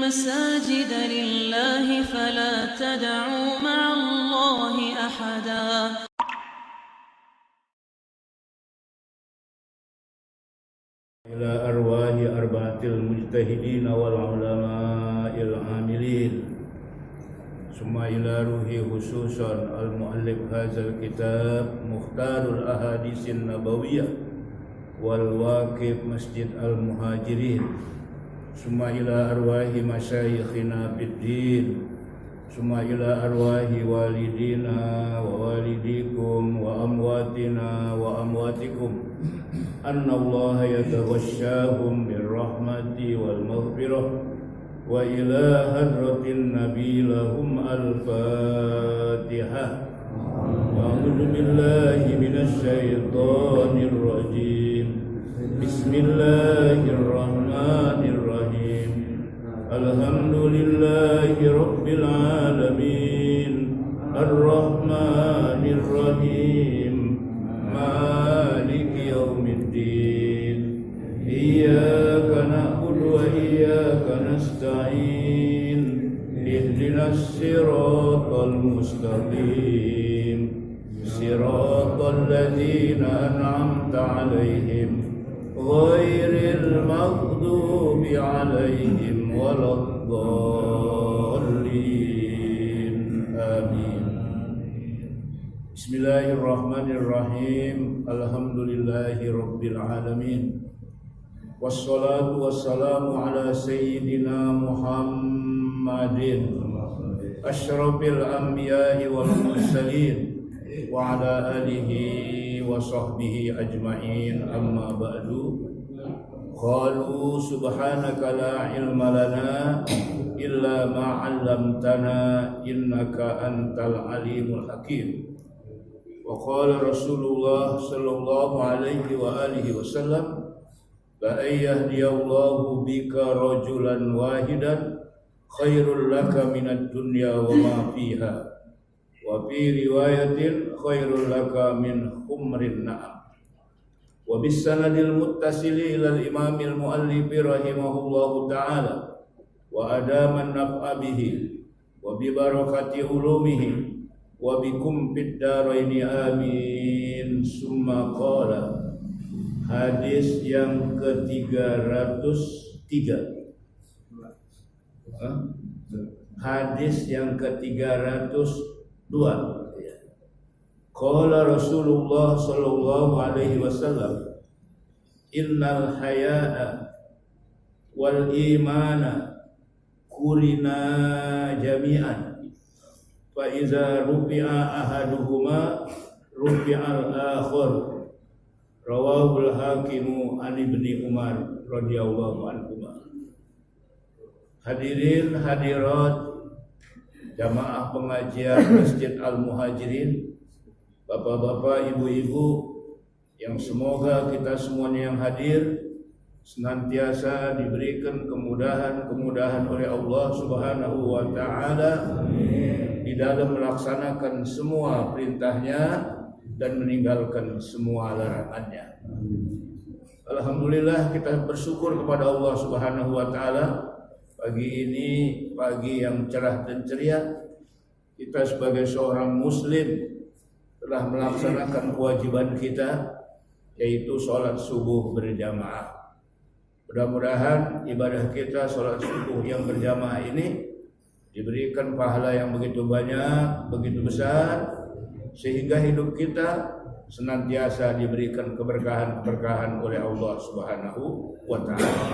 المساجد لله فلا تدعوا مع الله أحدا. إلى أرواح أربعة المجتهدين والعلماء العاملين ثم إلى روحي خصوصا المؤلف هذا الكتاب مختار الأحاديث النبوية والواقف مسجد المهاجرين ثم إلى أرواح مشايخنا في الدين ثم إلى أرواح والدينا ووالديكم وأمواتنا وأمواتكم أن الله يتغشاهم بالرحمة والمغفرة وإلى حضرة النبي لهم الفاتحة. أعوذ بالله من الشيطان الرجيم. بسم الله الرحمن الرحيم. الحمد لله رب العالمين الرحمن الرحيم مالك يوم الدين إياك نعبد وإياك نستعين اهدنا الصراط المستقيم صراط الذين أنعمت عليهم غير المغضوب عليهم ولا الضالين آمين. Bismillahirrahmanirrahim. Alhamdulillahi rabbil alamin. Wassalatu wassalamu ala sayyidina Muhammadin asyrafil anbiya'i wal mursalin wa ala alihi wa sahbihi ajma'in, amma ba'du. Qalu subhanaka la ilma lana illa ma 'allamtana innaka antal alimul hakim. Wa qala Rasulullah sallallahu alaihi wa alihi wasallam la yahdiyallahu bika rajulan wahidan khairul laka minad dunya wa ma fiha wa fi riwayatin khairul laka min humrin na'am. Wa bis sanadil muttasili ila al-imamil muallif rahimahullahu ta'ala wa adaman naf'a bihi wa bi barakati ulumihi wa bikum fid daraini amin. Summa qala, hadis yang ke-303. Hadis yang ke-302. Qala Rasulullah sallallahu alaihi wasallam, innal haya'a wal imana kurina jami'an fa iza rufi'a ahaduhuma rufi'al akhar. Rawahul hakimu an ibni Umar radhiyallahu anhu. Hadirin hadirat jamaah pengajian Masjid Al-Muhajirin, bapak-bapak, ibu-ibu, yang semoga kita semuanya yang hadir senantiasa diberikan kemudahan oleh Allah Subhanahu wa ta'ala di dalam melaksanakan semua perintahnya dan meninggalkan semua larangannya. Alhamdulillah, kita bersyukur kepada Allah Subhanahu wa ta'ala. Pagi ini pagi yang cerah dan ceria. Kita sebagai seorang muslim telah melaksanakan kewajiban kita, yaitu sholat subuh berjamaah. Mudah-mudahan ibadah kita sholat subuh yang berjamaah ini diberikan pahala yang begitu banyak, begitu besar, sehingga hidup kita senantiasa diberikan keberkahan oleh Allah Subhanahu wa ta'ala.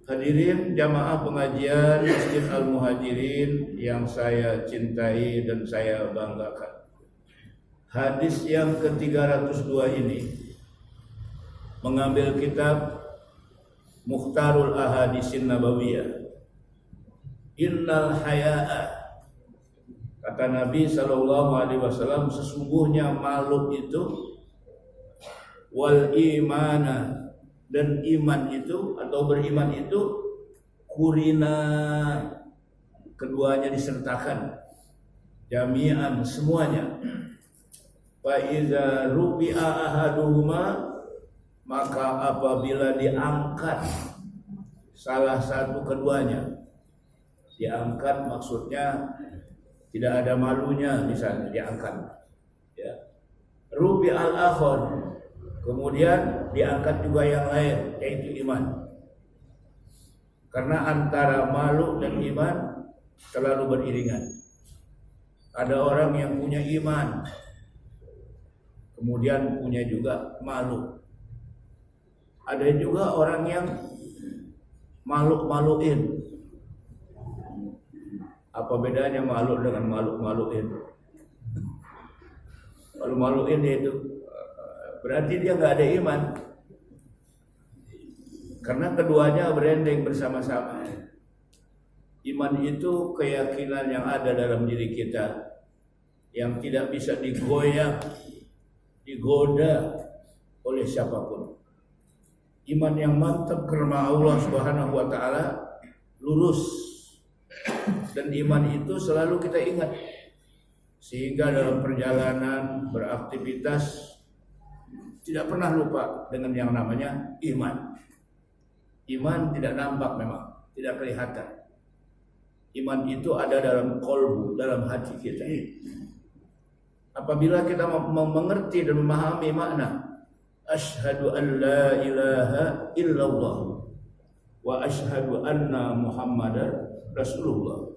Hadirin jamaah pengajian Masjid Al-Muhajirin yang saya cintai dan saya banggakan. Hadis yang ke-302 ini mengambil kitab Mukhtarul Ahadisin Nabawiyah. Innal haya'a, kata Nabi sallallahu alaihi wasallam, sesungguhnya makhluk itu, wal imana, dan iman itu atau beriman itu, kurina, keduanya disertakan, jami'an, semuanya. Fa iza rufi'a ahaduhuma, maka apabila diangkat salah satu keduanya diangkat, maksudnya tidak ada malunya, misalnya diangkat, ya. Rufi al-akhar, kemudian diangkat juga yang lain, yaitu iman. Karena antara malu dan iman selalu beriringan. Ada orang yang punya iman, kemudian punya juga malu. Ada juga orang yang malu-maluin. Apa bedanya malu dengan malu-maluin? Malu-maluin itu berarti dia nggak ada iman, karena keduanya berendeng bersama-sama. Iman itu keyakinan yang ada dalam diri kita, yang tidak bisa digoyah, digoda oleh siapapun. Iman yang mantap karena Allah Subhanahu wa taala, lurus. Dan iman itu selalu kita ingat, sehingga dalam perjalanan beraktivitas tidak pernah lupa dengan yang namanya iman. Iman tidak nampak, memang tidak kelihatan. Iman itu ada dalam kolbu, dalam hati kita. Apabila kita mengerti dan memahami makna asyhadu an la ilaha illallah wa asyhadu anna Muhammadar Rasulullah,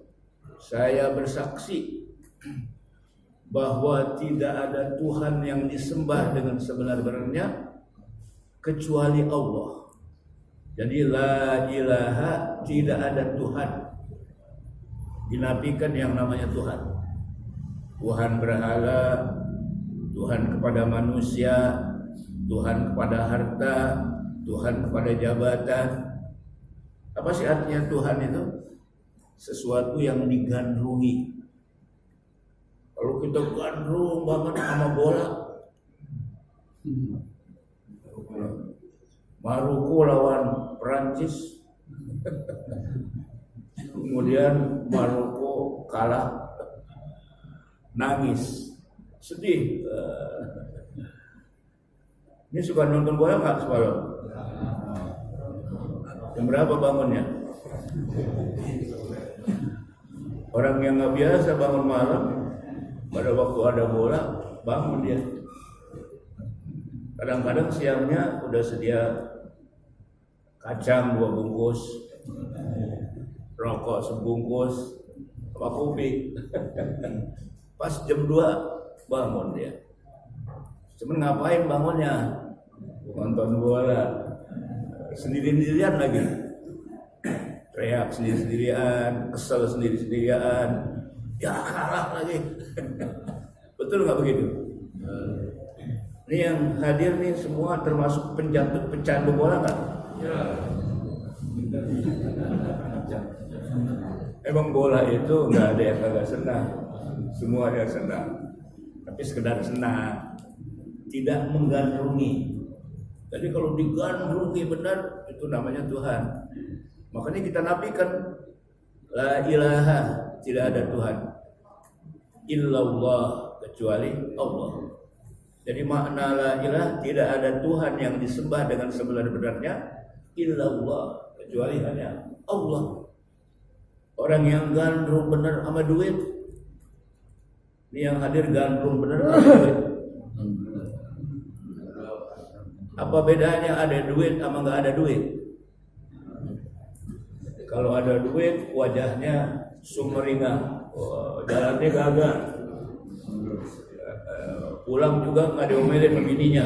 saya bersaksi bahwa tidak ada Tuhan yang disembah dengan sebenar-benarnya kecuali Allah. Jadi la ilaha, tidak ada Tuhan, dinafikan yang namanya Tuhan. Tuhan berhala, Tuhan kepada manusia, Tuhan kepada harta, Tuhan kepada jabatan. Apa sih artinya Tuhan itu? Sesuatu yang digandrungi. Kalau kita gandrung banget sama bola, Maroko lawan Perancis, kemudian Maroko kalah, nangis, sedih. Ini suka nonton bola nggak semalam? Jam berapa bangunnya? Orang yang nggak biasa bangun malam, pada waktu ada bola bangun dia. Kadang-kadang siangnya udah sedia kacang 2 bungkus, rokok sebungkus, sama kopi. Pas jam 2 bangun dia. Cuman ngapain bangunnya? Nonton bola. Sendiri-sendirian lagi. Teriak sendiri-sendirian, kesel sendiri-sendirian. Ya kalah lagi. Betul nggak begitu? Ini yang hadir nih semua termasuk pecandu bola nggak? Ya. Emang bola itu nggak ada yang kagak senang, semuanya senang. Tapi sekedar senang, tidak menggandrungi. Jadi kalau digandrungi benar, itu namanya Tuhan. Makanya kita nafikan la ilaha, tidak ada Tuhan illallah, kecuali Allah. Jadi makna la ilaha, tidak ada Tuhan yang disembah dengan sebenar-benarnya illallah, kecuali hanya Allah. Orang yang gandrung benar sama duit, ini yang hadir gandrung benar sama duit. Apa bedanya ada duit sama nggak ada duit? Kalau ada duit, wajahnya sumringah, jalannya gagah, pulang juga nggak diomelin sama bininya.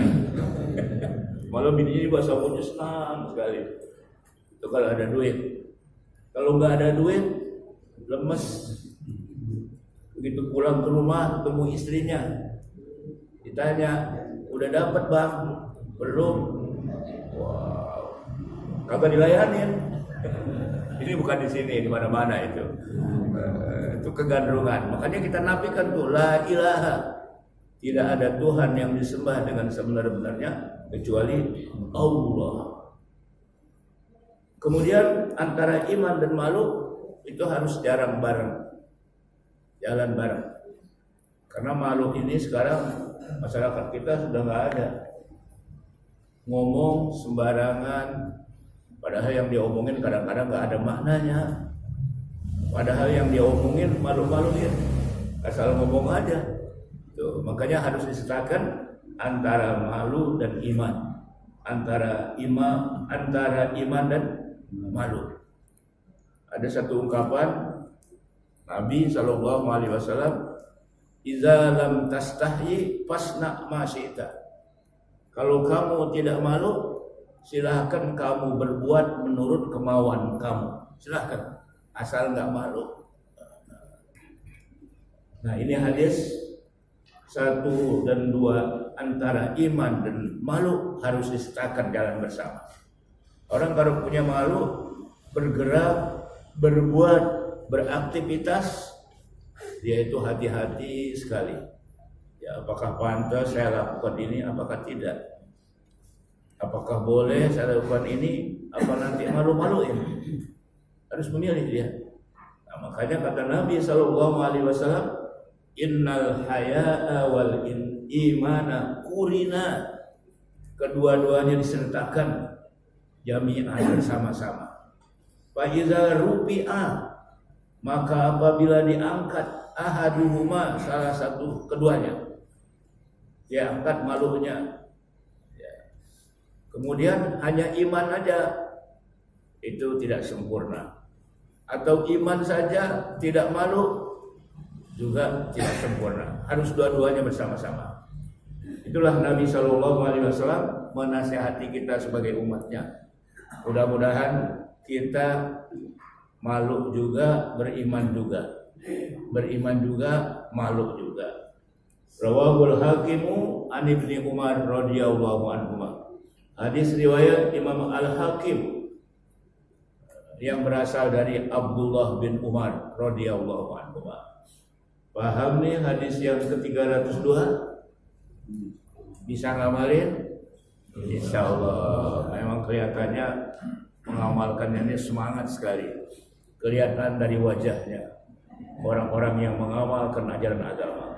Malah bininya juga sabunnya senang sekali. Itu kalau ada duit. Kalau nggak ada duit, lemes. Begitu pulang ke rumah, ketemu istrinya, ditanya, udah dapat bang? Belum. Wow, kagak dilayanin. Ini bukan di sini, di mana-mana itu. Itu kegandrungan. Makanya kita nafikan tuh la ilaha, tidak ada Tuhan yang disembah dengan sebenar-benarnya kecuali Allah. Kemudian antara iman dan malu itu harus jarang bareng, jalan bareng. Karena malu ini sekarang masyarakat kita sudah nggak ada. Ngomong sembarangan, Padahal yang dia omongin kadang-kadang nggak ada maknanya. Padahal yang dia omongin malu-maluin, asal ngomong aja. Tuh, makanya harus disertakan antara malu dan iman, antara iman dan malu. Ada satu ungkapan Nabi SAW, "Idza lam tastahyi fasna ma syi'ta." Kalau kamu tidak malu, silahkan kamu berbuat menurut kemauan kamu. Silahkan, asal nggak malu. Nah, ini hadis 1 dan 2 antara iman dan malu harus disertakan jalan bersama. Orang kalau punya malu, bergerak, berbuat, beraktivitas, dia itu hati-hati sekali. Ya, apakah pantas saya lakukan ini, apakah tidak? Apakah boleh saya lakukan ini, apa nanti malu-maluin? Harus memilih dia. Nah, makanya kata Nabi SAW, "Innal haya'a wal imana kurina." Kedua-duanya disertakan jami'an bersama-sama. Fa iza rupi'a, maka apabila diangkat ahaduhuma, salah satu keduanya, dia angkat malunya. Kemudian hanya iman aja, itu tidak sempurna. Atau iman saja tidak malu, juga tidak sempurna. Harus dua-duanya bersama-sama. Itulah Nabi SAW menasihati kita sebagai umatnya. Mudah-mudahan kita malu juga, beriman juga. Beriman juga, malu juga. Rawahul Hakimu an Ibni Umar radhiyallahu anhu. Hadis riwayat Imam Al-Hakim yang berasal dari Abdullah bin Umar radhiyallahu anhu. Paham nih hadis yang ke-302? Bisa ngamalin? Insyaallah. Memang kelihatannya mengamalkannya ini semangat sekali. Kelihatan dari wajahnya orang-orang yang mengamalkan ajaran agama.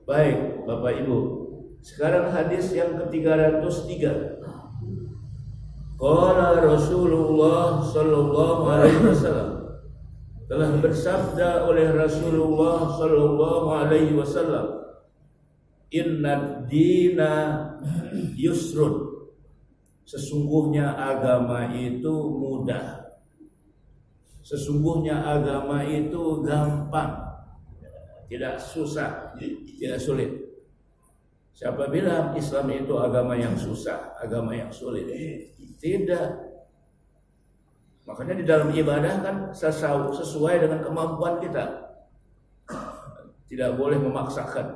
Baik, Bapak Ibu. Sekarang hadis yang ke-303. Qala Rasulullah sallallahu alaihi wasallam, telah bersabda oleh Rasulullah sallallahu alaihi wasallam, "Innad dina yusrun." Sesungguhnya agama itu mudah. Sesungguhnya agama itu gampang. Tidak susah, tidak sulit. Siapa bilang Islam itu agama yang susah, agama yang sulit? Tidak. Makanya di dalam ibadah kan sesuai dengan kemampuan kita. Tidak boleh memaksakan.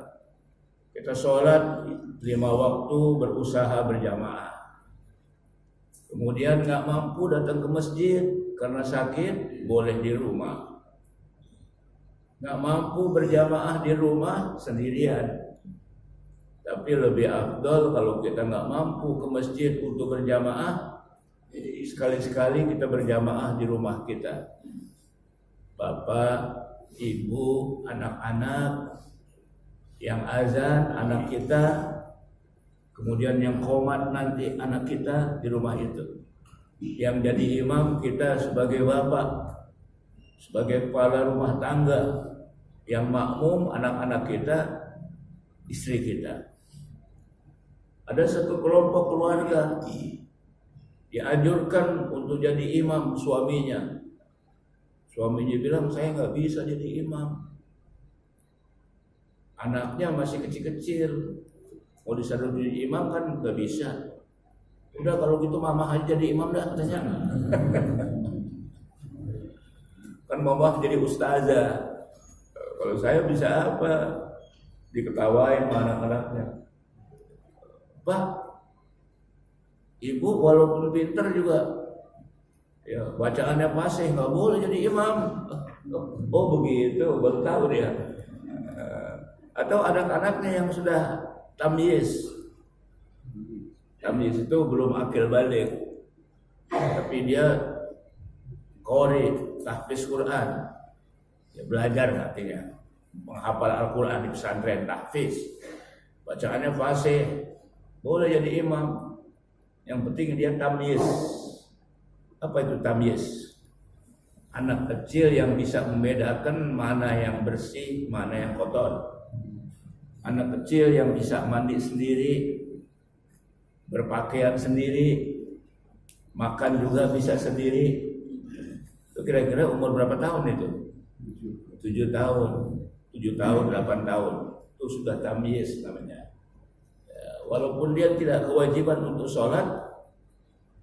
Kita sholat 5 waktu, berusaha berjamaah. Kemudian nggak mampu datang ke masjid karena sakit, boleh di rumah. Nggak mampu berjamaah di rumah, sendirian. Tapi lebih afdal kalau kita nggak mampu ke masjid untuk berjamaah, sekali-sekali kita berjamaah di rumah kita. Bapak, ibu, anak-anak, yang azan anak kita, kemudian yang qomat nanti anak kita di rumah itu. Yang jadi imam kita sebagai bapak, sebagai kepala rumah tangga, yang makmum anak-anak kita, istri kita. Ada satu kelompok keluarga dianjurkan untuk jadi imam suaminya. Suaminya bilang, saya nggak bisa jadi imam. Anaknya masih kecil-kecil, mau disuruh jadi imam kan nggak bisa. Udah kalau gitu mama aja jadi imam dah katanya. Kan mama jadi ustazah. Kalau saya bisa apa? Diketawain sama anak-anaknya. Pak, ibu walaupun pinter juga, ya bacaannya fasih, nggak boleh jadi imam. Oh begitu, baru tahu dia. Atau anak-anaknya yang sudah tamyiz. Tamyiz itu belum akil balik, tapi dia qori, tahfiz Quran, ya belajar artinya, menghafal Al-Quran di pesantren, tahfiz. Bacaannya fasih, boleh jadi imam. Yang penting dia tamyiz, Apa itu tamyiz? Anak kecil yang bisa membedakan mana yang bersih, mana yang kotor. Anak kecil yang bisa mandi sendiri, berpakaian sendiri, makan juga bisa sendiri. Itu kira-kira umur berapa tahun itu? 7 tahun, 7 tahun, 8 tahun. Itu sudah tamyiz namanya. Ya, walaupun dia tidak kewajiban untuk sholat,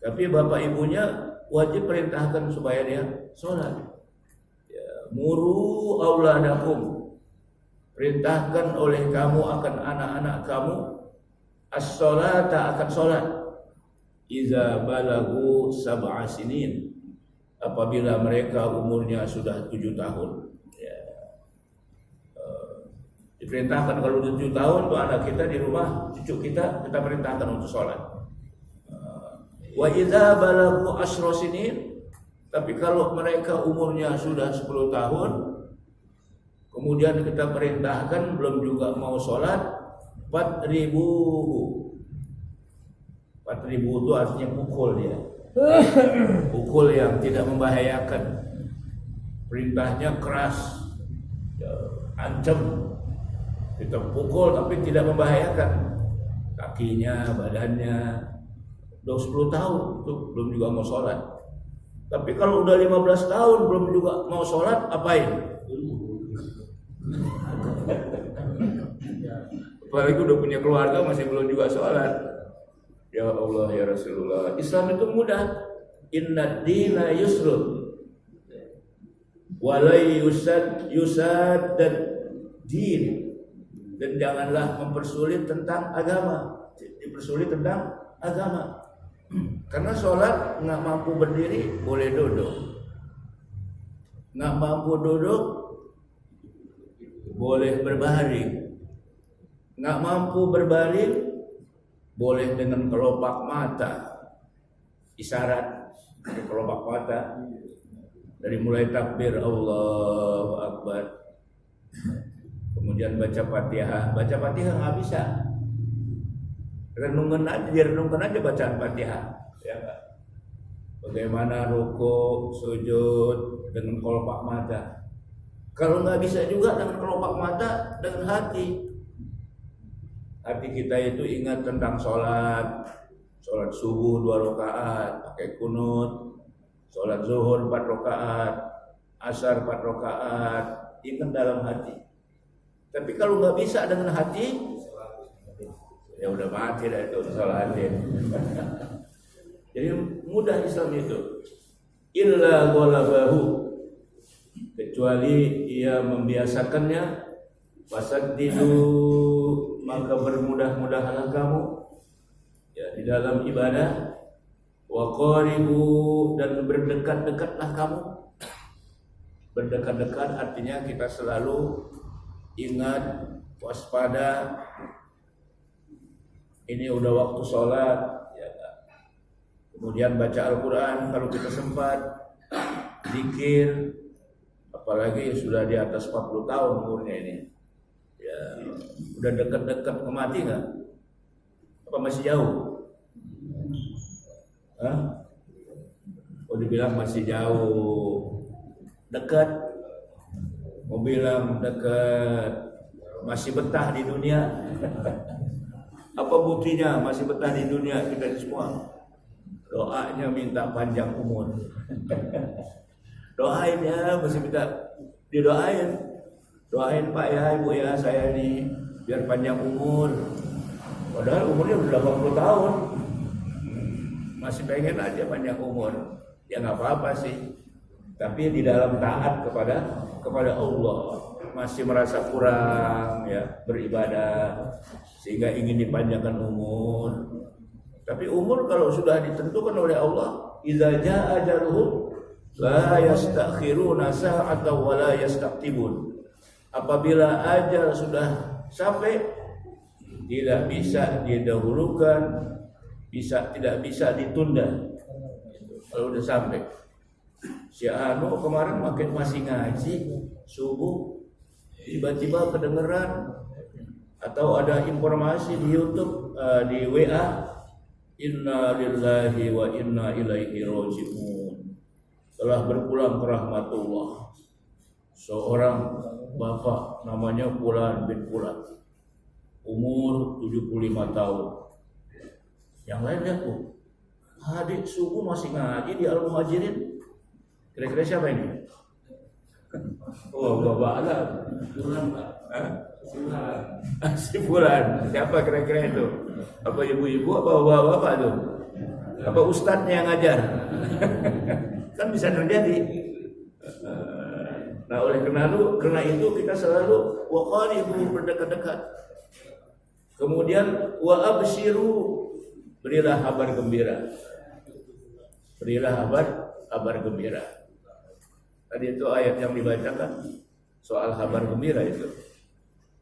tapi bapak ibunya wajib perintahkan supaya dia sholat. Ya, muru auladakum, perintahkan oleh kamu akan anak-anak kamu as-sholata, akan sholat. Iza balagu sab'a sinin, apabila mereka umurnya sudah 7 tahun. Ya. Diperintahkan kalau 7 tahun tuh anak kita di rumah, cucu kita perintahkan untuk sholat. Wa idza balagu asyra sinin, tapi kalau mereka umurnya sudah 10 tahun, kemudian kita perintahkan belum juga mau sholat, 4.000. 4.000 itu artinya pukul dia. Pukul yang tidak membahayakan. Perintahnya keras, ya, ancam. Kita pukul tapi tidak membahayakan. Kakinya, badannya. Udah 10 tahun itu belum juga mau sholat. Tapi kalau udah 15 tahun belum juga mau sholat, apain? Apalagi udah punya keluarga masih belum juga sholat. Ya Allah ya Rasulullah, Islam itu mudah. Inna dina yusrun walai yusad dan din. Dan janganlah mempersulit tentang agama. Dipersulit tentang agama. Karena sholat nggak mampu berdiri boleh duduk, nggak mampu duduk boleh berbaring, nggak mampu berbaring boleh dengan kelopak mata, isyarat kelopak mata, dari mulai takbir Allahu Akbar, kemudian baca Fatihah nggak bisa. Renungkan aja bacaan Fatihah, ya enggak? Bagaimana ruku, sujud dengan kelopak mata. Kalau nggak bisa juga dengan kelopak mata, dengan hati. Hati kita itu ingat tentang sholat subuh 2 rakaat pakai kunut, sholat zuhur 4 rakaat, asar 4 rakaat, ingat dalam hati. Tapi kalau nggak bisa dengan hati, ya udah mati dah itu sholatin. Jadi mudah Islam itu. Illa ghalabahu, kecuali ia membiasakannya. Fasaddidu, maka bermudah-mudahlah kamu ya di dalam ibadah. Wa qaribu, dan berdekat-dekatlah kamu. Berdekat-dekat artinya kita selalu ingat, waspada. Ini udah waktu sholat, ya. Kemudian baca Al-Quran kalau kita sempat, zikir, apalagi sudah di atas 40 tahun umurnya ini, ya, udah dekat-dekat ke mati nggak? Apa masih jauh? Hah? Oh, dibilang masih jauh, dekat, mau bilang dekat, masih betah di dunia. Apa buktinya masih betah di dunia kita semua? Doanya minta panjang umur. Doain ya, masih minta didoain. Doain Pak ya, Ibu ya, saya ini biar panjang umur. Padahal umurnya udah 80 tahun. Masih pengen aja panjang umur. Ya nggak apa-apa sih. Tapi di dalam taat kepada Allah, masih merasa kurang ya beribadah, sehingga ingin dipanjangkan umur. Tapi umur kalau sudah ditentukan oleh Allah, idza jaa ajaluhum la yastakhiruna sa'atan wa la yastaqtibun. Apabila ajal sudah sampai, tidak bisa didahulukan, tidak bisa ditunda. Kalau udah sampai. Si Anu kemarin masih ngaji subuh, tiba-tiba kedengeran atau ada informasi di YouTube, di WA, inna lillahi wa inna ilaihi raji'un. telah berpulang ke rahmatullah. Seorang bapak namanya Fulan bin Fulan, umur 75 tahun. Yang lain lihat tuh, adik subuh masih ngaji di Al-Muhajirin. Kira-kira siapa ini? Oh, bapak ada. Si Fulan. Siapa kira-kira itu? Apa ibu-ibu, apa bapak-bapak tuh? Apa ustadznya yang ngajar? Kan bisa terjadi. Nah, oleh karena itu kita selalu waqaribu, berdekat-dekat. Kemudian wa absyiru, berilah kabar gembira. Berilah kabar gembira. Tadi itu ayat yang dibacakan soal kabar gembira itu.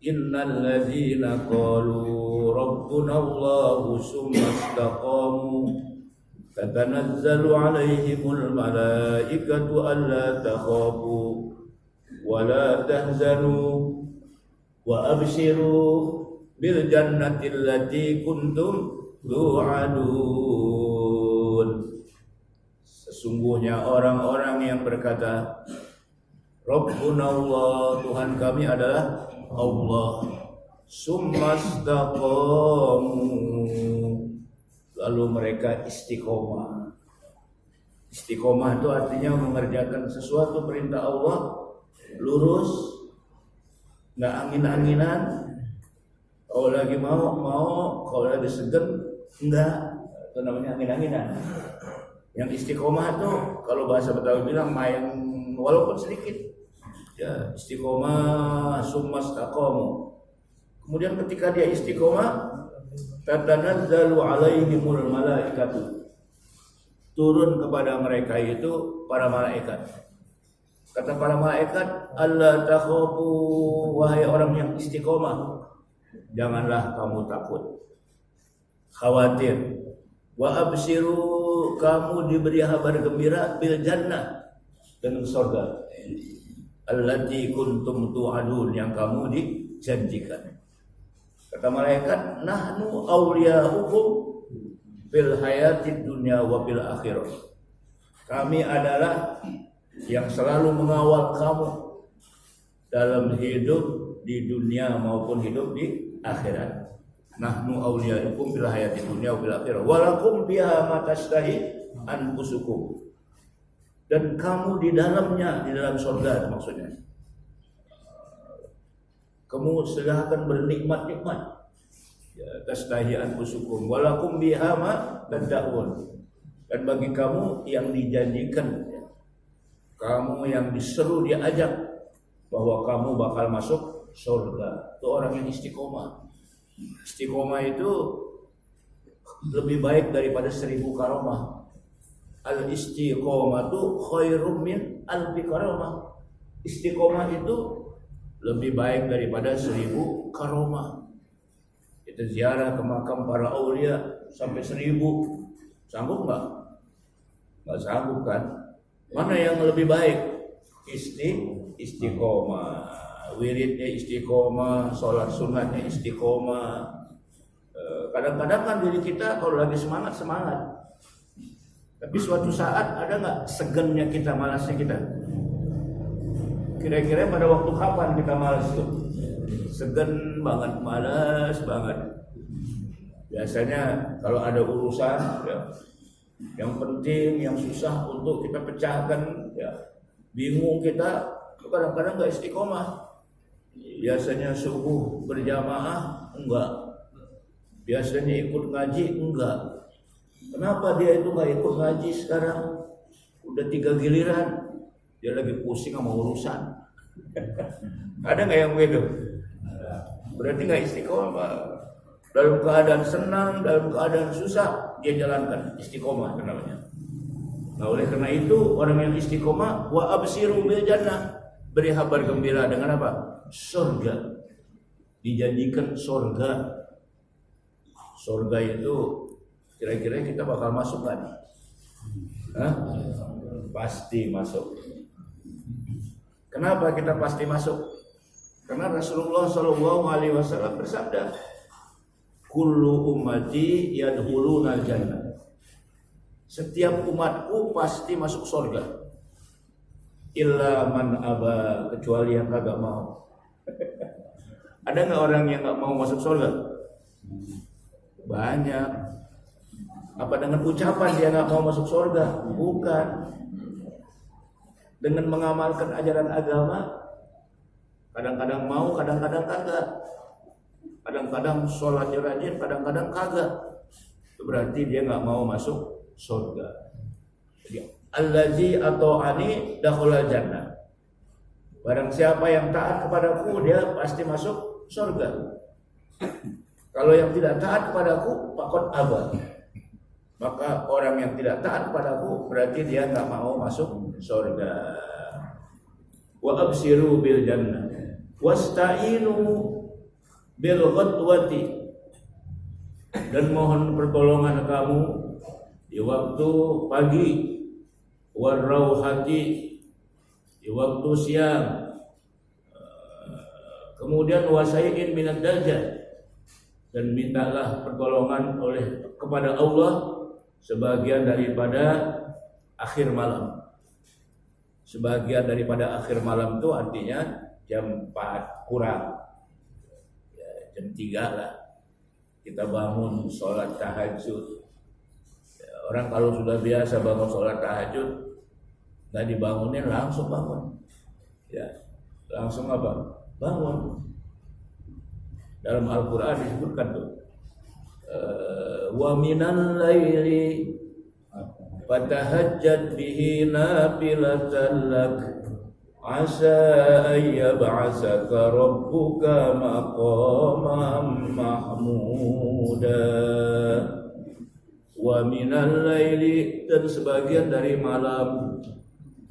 Innal ladzina qalu rabbuna Allahu tsumma istaqamu tatanazzalu alaihimul malaikatu alla takhafu wa la tahzanu wa abshiru bil jannati allati kuntum tu'adun. Sesungguhnya orang-orang yang berkata Rabbuna Allah, Tuhan kami adalah Allah, summastaqamu, lalu mereka istiqomah. Istiqomah itu artinya mengerjakan sesuatu perintah Allah lurus, nggak angin-anginan. Kalau lagi mau, kalau lagi segan enggak, itu namanya angin-anginan. Yang istiqomah itu kalau bahasa Betawi bilang main walaupun sedikit. Ya, istiqomah summastaqamu. Kemudian ketika dia istiqomah, tatanazzalu alaihimul malaikatu, turun kepada mereka itu para malaikat. Kata para malaikat, alla takhafu, wahai orang yang istiqomah, janganlah kamu takut, khawatir. Wa absyiru, kamu diberi kabar gembira bil jannah, dengan surga. Allati kuntum tu'adun, yang kamu dijanjikan. Kata malaikat, nahnu awliya'ukum fil hayatid dunya wa fil akhirah. Kami adalah yang selalu mengawal kamu dalam hidup di dunia maupun hidup di akhirat. Nahnu awliya'ukum fil hayatid dunya wa fil akhirah. Walakum biha ma tashtahi anfusukum. Dan kamu di dalamnya, di dalam surga maksudnya. Kamu silahkan bernikmat-nikmat. Ya, tashtahi anfusukum walakum biha ma tad'un. Dan bagi kamu yang dijanjikan, ya, kamu yang diseru, diajak bahwa kamu bakal masuk surga. Itu orang yang istiqomah. Istiqomah itu lebih baik daripada 1000 karomah. Al-istiqomatu khairum min alfi karamah. Istiqomah itu lebih baik daripada 1000 karomah. Kita ziarah ke makam para aulia sampai 1000. Sanggup nggak? Nggak sanggup kan? Mana yang lebih baik? Istiqomah. Wiridnya istiqomah, sholat sunatnya istiqomah. Kadang-kadang kan diri kita kalau lagi semangat, tapi suatu saat ada nggak segennya kita, malasnya kita? Kira-kira pada waktu kapan kita malas tuh? Segen banget, malas banget. Biasanya kalau ada urusan ya, yang penting, yang susah untuk kita pecahkan, ya, bingung kita, kadang-kadang nggak istiqomah. Biasanya subuh berjamaah, enggak. Biasanya ikut ngaji, enggak. Kenapa dia itu nggak ikut ngaji sekarang? Udah 3 giliran, dia lagi pusing sama urusan. Ada nggak yang begitu? Berarti nggak istiqomah. Dalam keadaan senang, dalam keadaan susah, dia jalankan istiqomah namanya. Nah, oleh karena itu orang yang istiqomah, wa absyiru bil jannah, beri kabar gembira dengan apa? Surga. Dijanjikan surga. Surga itu kira-kira kita bakal masuk kan? Pasti masuk. Kenapa kita pasti masuk? Karena Rasulullah SAW bersabda, kullu ummati yadkhuluna jannah. Setiap umatku pasti masuk surga. illa man aba, kecuali yang kagak mau. Ada nggak orang yang nggak mau masuk surga? Banyak. Apa dengan ucapan dia nggak mau masuk surga? Bukan. Dengan mengamalkan ajaran agama, kadang-kadang mau, kadang-kadang kagak. Kadang-kadang sholatnya rajin, kadang-kadang kagak. Itu berarti dia nggak mau masuk surga. Jadi allazi ata'ani dakhulal jannah. Barang siapa yang taat kepadaku, dia pasti masuk surga. Kalau yang tidak taat kepadaku, faqad aba. Maka orang yang tidak taat kepadaku berarti dia nggak mau masuk surga. Wa absiru bil jannah wasta'inu bil ghadwati, dan mohon pertolongan kamu di waktu pagi, warauhati, di waktu siang, kemudian wasai'in minad daljah, dan mintalah pertolongan kepada Allah sebagian daripada akhir malam. Sebagian daripada akhir malam itu artinya jam 4 kurang, ya, jam 3 lah kita bangun sholat tahajud. Ya, orang kalau sudah biasa bangun sholat tahajud, nggak dibangunin langsung bangun, ya langsung apa? Bangun. Dalam Al-Quran disebutkan tuh, wa minal laili fatahajjad bihi nafilatan lak asa an yab'asaka rabbuka maqaman mahmuda. Wa minal laili, dan sebagian dari malam,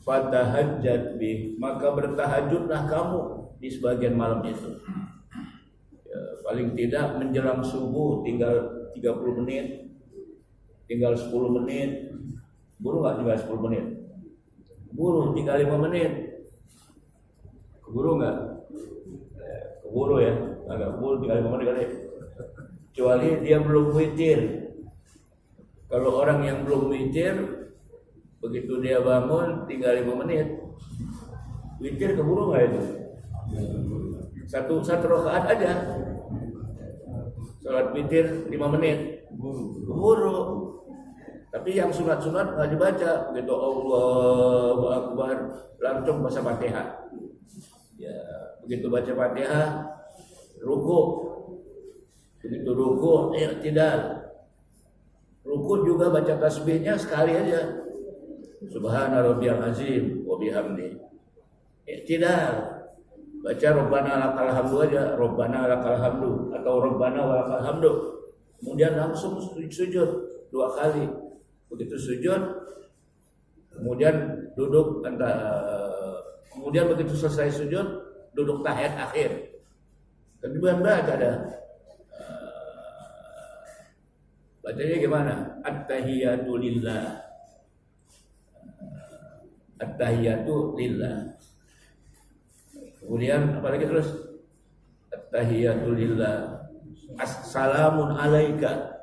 fatahajjad bih, maka bertahajudlah kamu di sebagian malam itu. Paling tidak menjelang subuh tinggal 30 menit, tinggal 10 menit. Buru nggak tinggal 10 menit? Buru tinggal 5 menit. Keburu nggak? Keburu ya, agak keburu tinggal 5 menit kali. Kecuali dia belum witir. Kalau orang yang belum witir, begitu dia bangun tinggal 5 menit, witir keburu nggak itu? Satu rakaat aja. Salat witir 5 menit, keburu. Tapi yang sunat-sunat nggak dibaca, begitu Allahu Akbar langsung baca Fatihah. Ya, begitu baca Fatihah, ruku. Begitu ruku, i'tidal. Ruku juga baca tasbihnya sekali aja. Subhana rabbiyal azim wa bihamdi. I'tidal. Baca Rabbana lakal hamdu aja, Rabbana lakal hamdu, atau Rabbana walakal hamdu. Kemudian langsung sujud 2 kali. Begitu sujud, kemudian duduk, kemudian begitu selesai sujud, duduk tahiyat akhir. Kemudian baca ada bacanya gimana? At-tahiyatu lillah. At-tahiyatu lillah. Kemudian apalagi terus? At-tahiyatu lillah. Assalamun alaika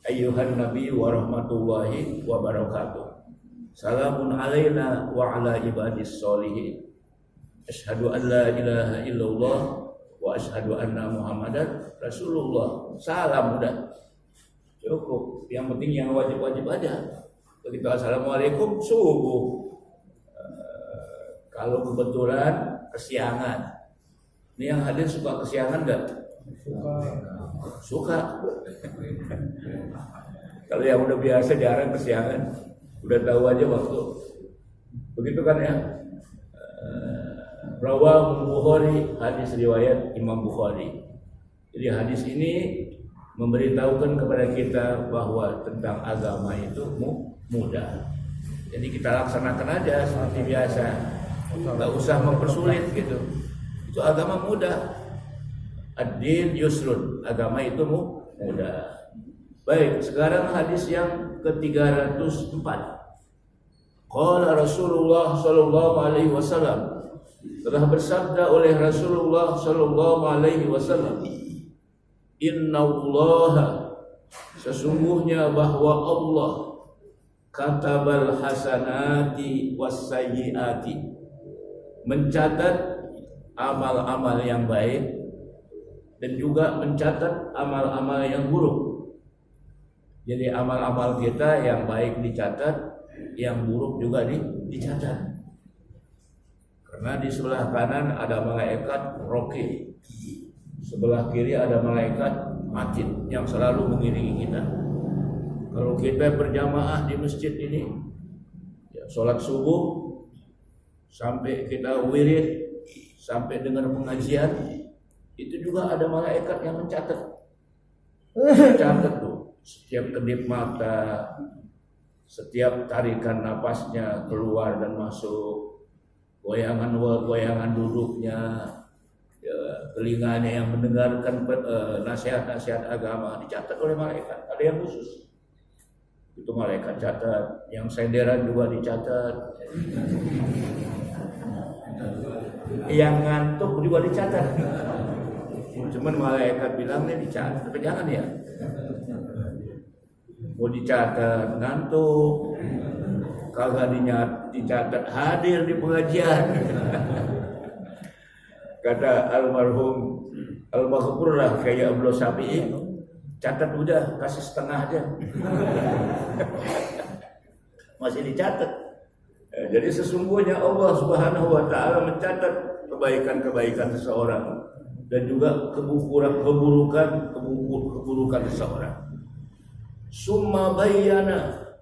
ayyuhan nabi wa rahmatullahi wa barakatuh. Salamun alaina wa ala ibadis sholihin. Asyhadu an la ilaha illallah wa asyhadu anna muhammadan rasulullah. Salam udah cukup. Yang penting yang wajib-wajib aja. Begitu assalamualaikum subuh. Kalau kebetulan kesiangan. Ini yang hadir suka kesiangan enggak? Suka. Kalau yang udah biasa jarang kesiangan, udah tahu aja waktu. Begitu kan ya? Rawahu Bukhari, hadis riwayat Imam Bukhari. Jadi hadis ini memberitahukan kepada kita bahwa tentang agama itu mudah. Jadi kita laksanakan aja seperti biasa. Nggak usah mempersulit gitu. Itu agama mudah. Ad-din yusrun, agama itu mudah. Baik, sekarang hadis yang ke-304. Qala Rasulullah sallallahu alaihi wasallam, telah bersabda oleh Rasulullah sallallahu alaihi wasallam, innallaha, sesungguhnya bahwa Allah, katabal hasanati wassayyiati, mencatat amal-amal yang baik dan juga mencatat amal-amal yang buruk. Jadi amal-amal kita yang baik dicatat, yang buruk juga dicatat. Karena di sebelah kanan ada malaikat raqib, sebelah kiri ada malaikat atid yang selalu mengiringi kita. Kalau kita berjamaah di masjid ini, ya, sholat subuh sampai kita wirid, sampai dengar pengajian, itu juga ada malaikat yang mencatat. Mencatat tuh setiap kedip mata, setiap tarikan napasnya keluar dan masuk, goyangan duduknya, ya, telinganya yang mendengarkan nasihat-nasihat agama dicatat oleh malaikat. Ada yang khusus, itu malaikat catat. Yang senderan juga dicatat, yang ngantuk juga dicatat. Cuman malaikat bilang nih dicatat, tapi jangan ya. Mau dicatat ngantuk, kagak dicatat hadir di pengajian. Kata almarhum al-maghfur lah kayak Abdul Syafi'i, catat udah, kasih setengah aja. Masih dicatat. Jadi sesungguhnya Allah Subhanahu wa taala mencatat kebaikan-kebaikan seseorang dan juga keburukan seseorang. Summa bayyana,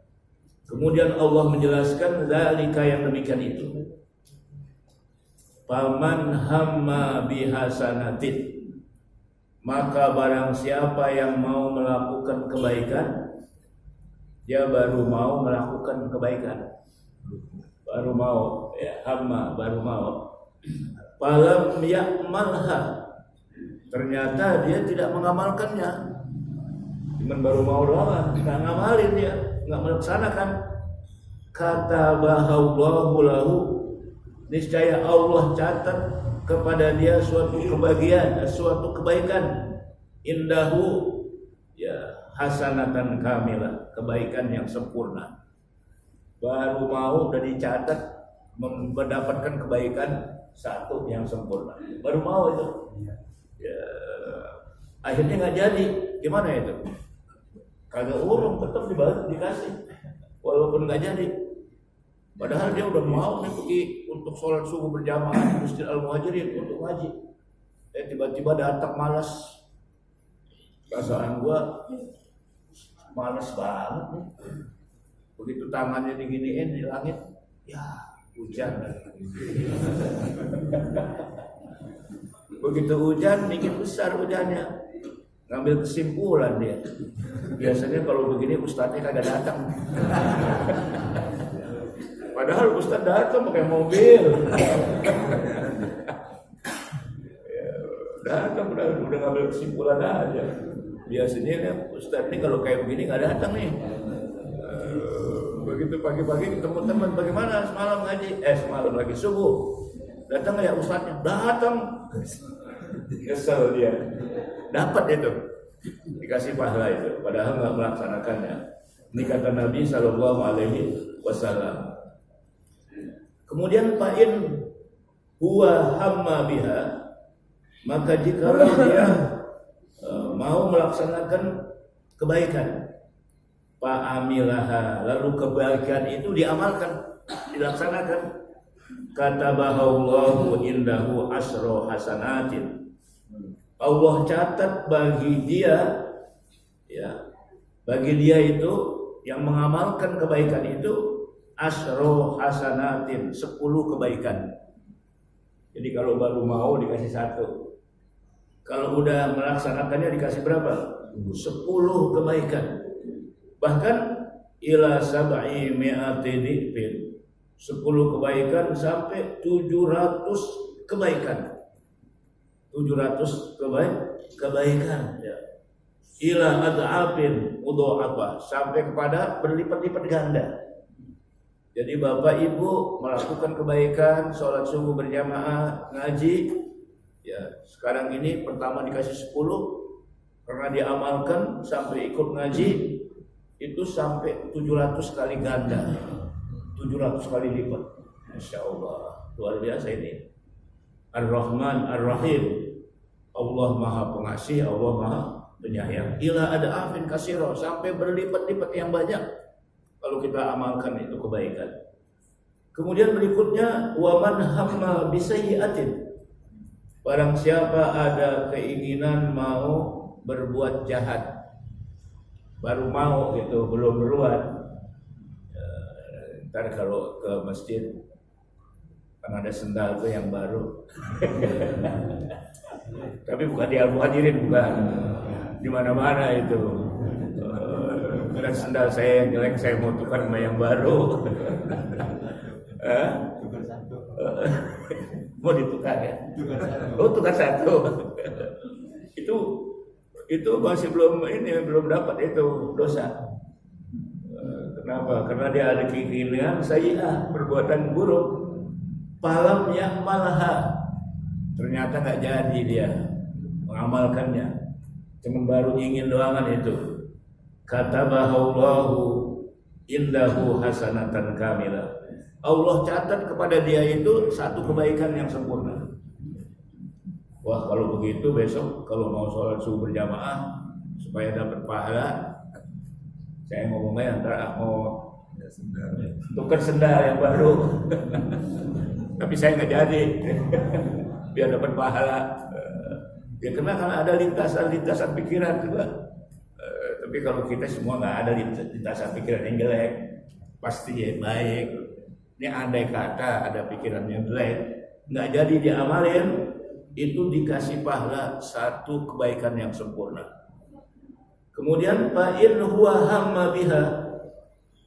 kemudian Allah menjelaskan zalika, yang demikian itu. Faman hamma bihasanatin, maka barang siapa yang mau melakukan kebaikan, dia baru mau melakukan kebaikan. Baru mau, ya, hamma, baru mau. Falam ya'malha, ternyata dia tidak mengamalkannya. Cuman baru mau doang, nggak ngamalin dia, nggak melaksanakan. Kata bahallahu lahu, niscaya Allah catat kepada dia suatu kebahagiaan, suatu kebaikan. Indahu, ya, hasanatan kamilah, kebaikan yang sempurna. Baru mau udah dicatat mendapatkan kebaikan satu yang sempurna. Baru mau itu, ya, akhirnya nggak jadi. Gimana itu? Kagak urung, tetap dikasih, walaupun nggak jadi. Padahal dia udah mau nih pergi untuk sholat subuh berjamaah di Masjid Al-Muhajirin untuk ngaji. Tiba-tiba datang malas. Perasaan gua malas banget nih. Begitu tangannya diginiin di langit, ya hujan. Begitu hujan, dikit besar hujannya. Ngambil kesimpulan dia. Biasanya kalau begini ustadznya kagak datang. Padahal ustadz datang pakai mobil. Ya, datang udah ngambil kesimpulan aja. Biasanya kan ustadz ini kalau kayak begini nggak datang nih. Begitu pagi-pagi ketemu teman, bagaimana semalam ngaji? Semalam lagi subuh. Datang nggak ya ustadznya? Datang. Kesel dia. Dapat itu, dikasih pahala itu, padahal nggak melaksanakannya. Ini kata Nabi Sallallahu Alaihi Wasallam. Kemudian fa'in huwa hamma biha, maka jika dia mau melaksanakan kebaikan, fa'amilaha, lalu kebaikan itu diamalkan, dilaksanakan. Katabahallahu indahu asro hasanatin, Allah catat bagi dia, ya, bagi dia itu yang mengamalkan kebaikan itu asro hasanatin, 10 kebaikan. Jadi kalau baru mau dikasih 1, kalau udah melaksanakannya dikasih berapa? 10 kebaikan. Bahkan ila sab'i mi'ati dhifin, 10 kebaikan sampai 700 kebaikan. 700 kebaikan, ya. Ila ad'afin mudha'afah, sampai kepada berlipat-lipat ganda. Jadi Bapak Ibu melakukan kebaikan, sholat subuh berjamaah, ngaji, ya, sekarang ini pertama dikasih 10 karena diamalkan sampai ikut ngaji, itu sampai 700 kali ganda, 700 kali lipat. Masya Allah, luar biasa ini. Ar-Rahman, Ar-Rahim, Allah Maha Pengasih, Allah Maha Penyayang. Ila ada afin kasiro, sampai berlipat-lipat yang banyak kalau kita amalkan itu kebaikan. Kemudian berikutnya, waman hamma bisayyi'atin, barang siapa ada keinginan mau berbuat jahat, baru mau gitu, belum berbuat. Ntar kalau ke masjid kan ada sendal tuh yang baru. Tapi bukan di Al-Muhajirin, bukan. Di mana-mana itu. Dan sendal saya yang jelek, saya mau tukar sama yang baru. Mau ditukar ya? Oh, tukar satu. Itu masih belum dapat itu dosa. Kenapa? Karena dia ada keinginan sayyi'ah, perbuatan buruk. Falam ya'malha, ternyata nggak jadi dia mengamalkannya, cuma baru ingin doangan itu. Katabahallahu indahu hasanatan kamilah, Allah catat kepada dia itu satu kebaikan yang sempurna. Wah, kalau begitu besok kalau mau sholat subuh berjamaah supaya dapat pahala, saya ngomongnya antara mau tukar sendal yang baru. Tapi saya nggak jadi, biar dapat pahala. Ya karena ada lintasan pikiran juga. Tapi kalau kita semua nggak ada lintasan pikiran yang jelek, pasti ya baik. Ini andai kata ada pikiran yang jelek, nggak jadi diamalin, itu dikasih pahala satu kebaikan yang sempurna. Kemudian fa'in huwa hamma biha,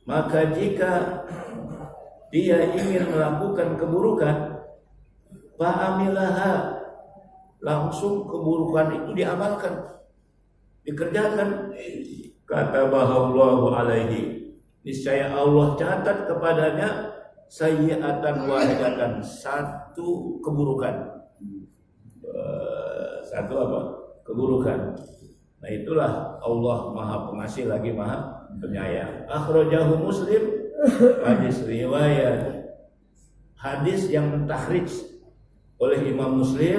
maka jika dia ingin melakukan keburukan, fa'amilaha, langsung keburukan itu diamalkan, dikerjakan. Kata Allahu alaihi, niscaya Allah catat kepadanya sayyi'atan wahidatan, satu keburukan. Satu apa? Keburukan. Nah itulah Allah Maha Pengasih lagi Maha Penyayang. Akhrajahu Muslim, hadis riwayat, hadis yang mentahrijh oleh Imam Muslim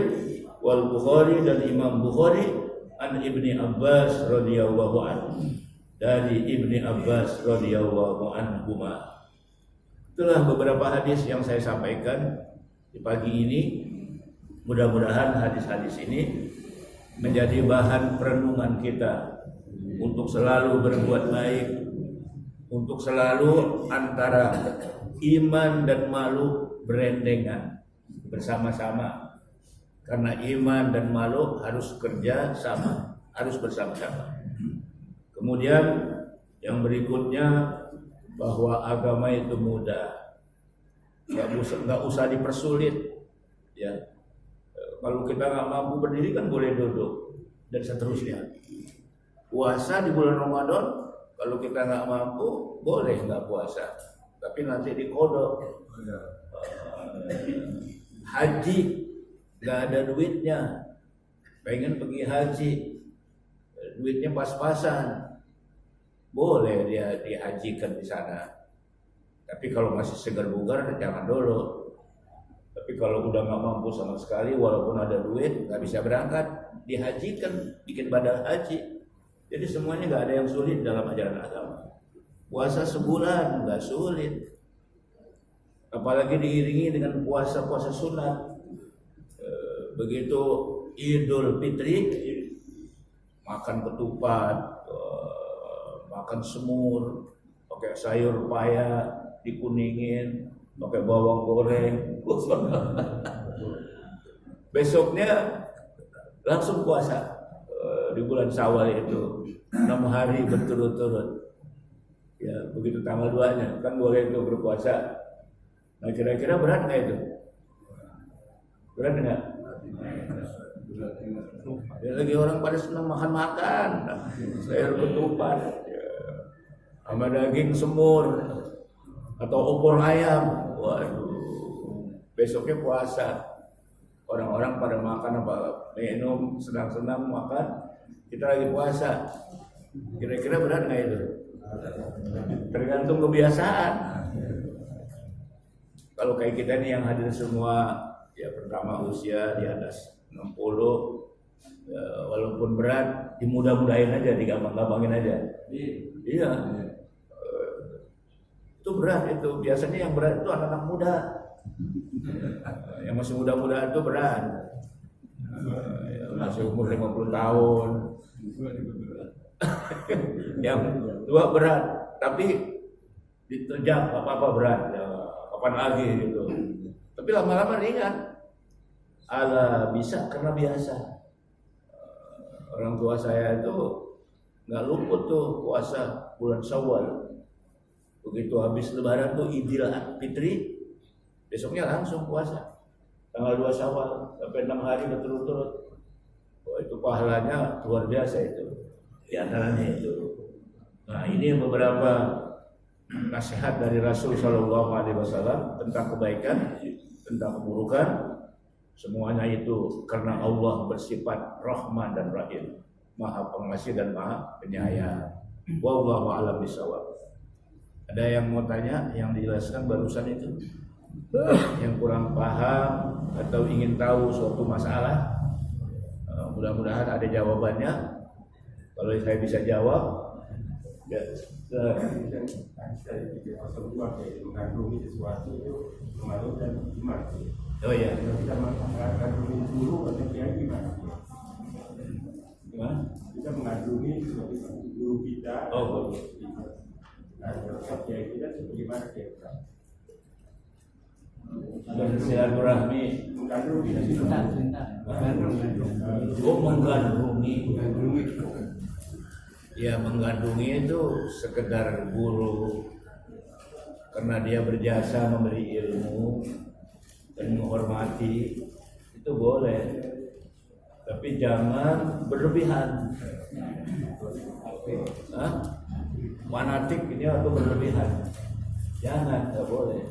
wal Bukhari dan Imam Bukhari an Ibni Abbas radhiyallahu anhu, dari Ibni Abbas radhiyallahu anhuma. Itulah beberapa hadis yang saya sampaikan di pagi ini. Mudah-mudahan hadis-hadis ini menjadi bahan perenungan kita untuk selalu berbuat baik, untuk selalu antara iman dan malu berendengan bersama-sama. Karena iman dan malu harus kerja sama, harus bersama-sama. Kemudian yang berikutnya, bahwa agama itu mudah, nggak usah dipersulit. Ya, kalau kita nggak mampu berdiri kan boleh duduk dan seterusnya. Puasa di bulan Ramadan, kalau kita nggak mampu boleh nggak puasa, tapi nanti dikodok. Haji nggak ada duitnya, pengen pergi haji, duitnya pas-pasan, boleh dia dihajikan di sana. Tapi kalau masih segar bugar jangan dulu. Tapi kalau udah nggak mampu sama sekali, walaupun ada duit nggak bisa berangkat, dihajikan, bikin badal haji. Jadi semuanya nggak ada yang sulit dalam ajaran agama. Puasa sebulan nggak sulit, apalagi diiringi dengan puasa-puasa sunat. Begitu Idul Fitri, makan ketupat, makan semur, pakai sayur paya dikuningin, pakai bawang goreng. Besoknya langsung puasa. Di bulan Syawal itu 6 hari berturut-turut. Ya, begitu tanggal 2-nya kan boleh itu berpuasa. Nah, kira-kira berat nggak itu? Berat nggak? Ya, lagi orang pada senang makan-makan, sayur ketupat, ya, sama daging semur atau opor ayam. Waduh, besoknya puasa. Orang-orang pada makan apa minum, senang-senang makan, kita lagi puasa. Kira-kira berat nggak itu? Tergantung kebiasaan. Kalau kayak kita nih yang hadir semua, ya pertama usia di atas 60, ya, walaupun berat, dimudah-mudahin aja, digampang-gampangin aja. Iya. Itu berat itu. Biasanya yang berat itu anak-anak muda. Yang masih muda-muda itu berat. Masih umur 50 tahun. Yang tua berat, tapi diterjang apa-apa berat. Ya, kapan lagi gitu. Tapi lama-lama ringan. Ala bisa karena biasa. Orang tua saya itu nggak luput tuh puasa bulan Syawal. Begitu habis Lebaran tuh Idul Fitri, besoknya langsung puasa. Tanggal 2 Syawal sampai 6 hari berturut-turut. Oh, itu pahalanya luar biasa itu. Di antaranya itu. Nah, ini beberapa nasihat dari Rasul Shallallahu Alaihi Wasallam tentang kebaikan, tentang keburukan. Semuanya itu karena Allah bersifat Rahman dan Rahim, Maha Pengasih dan Maha Penyayang. Wallahu a'lam bishawab. Ada yang mau tanya, yang dijelaskan barusan itu, yang kurang paham atau ingin tahu suatu masalah, mudah-mudahan ada jawabannya. Kalau saya bisa jawab, ya. Mengandungi sesuatu itu mengandung dan iman. Oh iya. Kita mengandungi guru atau kiai gimana? Kita mengandungi sesuatu guru kita. Oh, Nah, kiai kita bagaimana kita? Bersilaturahmi. Mengandungi. Oh, menggandrungi. Ya, menggandungi itu sekedar guru karena dia berjasa memberi ilmu dan menghormati, itu boleh, tapi jangan berlebihan. Fanatik ini atau berlebihan, jangan, nggak boleh.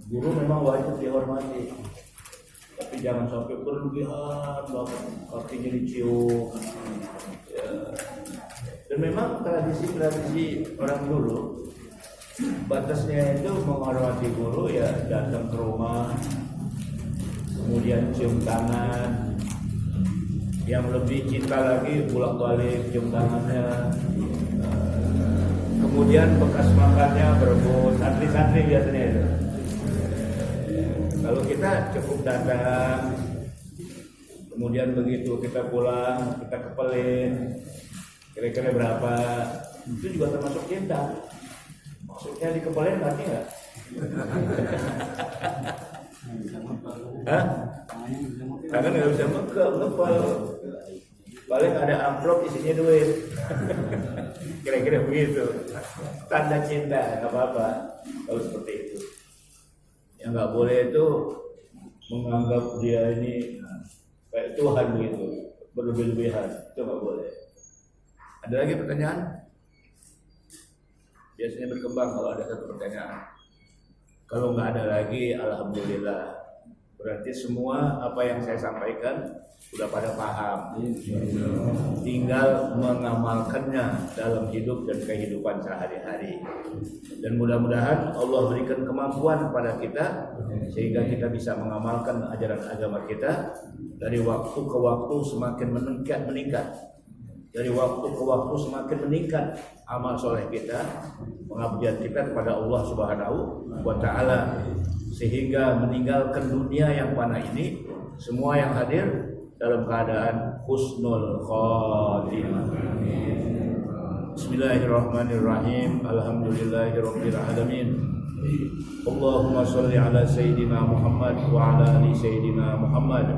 Guru memang wajib dihormati, tapi jangan sampai berlebihan, kakinya dicium. Ya. Dan memang tradisi orang dulu, batasnya itu menghormati guru ya datang ke rumah, kemudian cium tangan. Yang lebih cinta lagi bolak-balik cium tangannya. Kemudian bekas makannya berebut, santri-santri biasanya itu. Kalau kita cukup datang, kemudian begitu kita pulang, kita kepelin, kira-kira berapa, itu juga termasuk cinta. Maksudnya dikepelin berarti nggak? Hah? Tangan nggak bisa ngepel. Paling ada amplop isinya duit. Kira-kira begitu. Tanda cinta, nggak apa-apa kalau seperti itu. Yang nggak boleh itu menganggap dia ini kayak Tuhan begitu, berlebih-lebihan, itu nggak boleh. Ada lagi pertanyaan? Biasanya berkembang kalau ada satu pertanyaan. Kalau nggak ada lagi, alhamdulillah. Berarti semua apa yang saya sampaikan sudah pada paham. Tinggal mengamalkannya dalam hidup dan kehidupan sehari-hari. Dan mudah-mudahan Allah berikan kemampuan kepada kita sehingga kita bisa mengamalkan ajaran agama kita dari waktu ke waktu semakin meningkat. Dari waktu ke waktu semakin meningkat amal soleh kita, pengabdian kita kepada Allah Subhanahu wa Ta'ala, sehingga meninggalkan dunia yang fana ini semua yang hadir dalam keadaan husnul khotimah. Bismillahirrahmanirrahim. Alhamdulillahirabbil alamin. Allahumma shalli ala sayyidina Muhammad wa ala ali sayyidina Muhammad.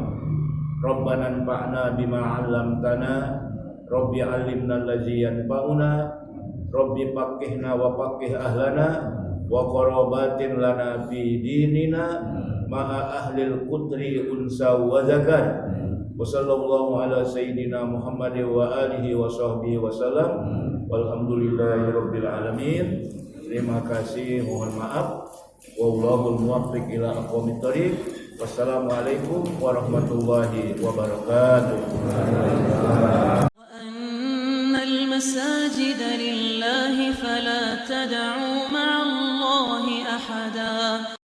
Rabbana anfa'na bima 'allamtana. Rabbi 'allimna allazi yanfa'una. Rabbi faqihna wa faqih ahlana wa qarabatin lana fi dinina ma'a ahlil qudri unsa wa zakar. Wa sallallahu ala sayyidina Muhammad wa alihi wa sahbihi wa sallam. Walhamdulillahi rabbil alamin. Terima kasih, mohon maaf. Wallahul muwaffiq ila aqwamit thoriq. Wassalamualaikum warahmatullahi wabarakatuh. المساجد لله فلا تدعوا مع الله أحدا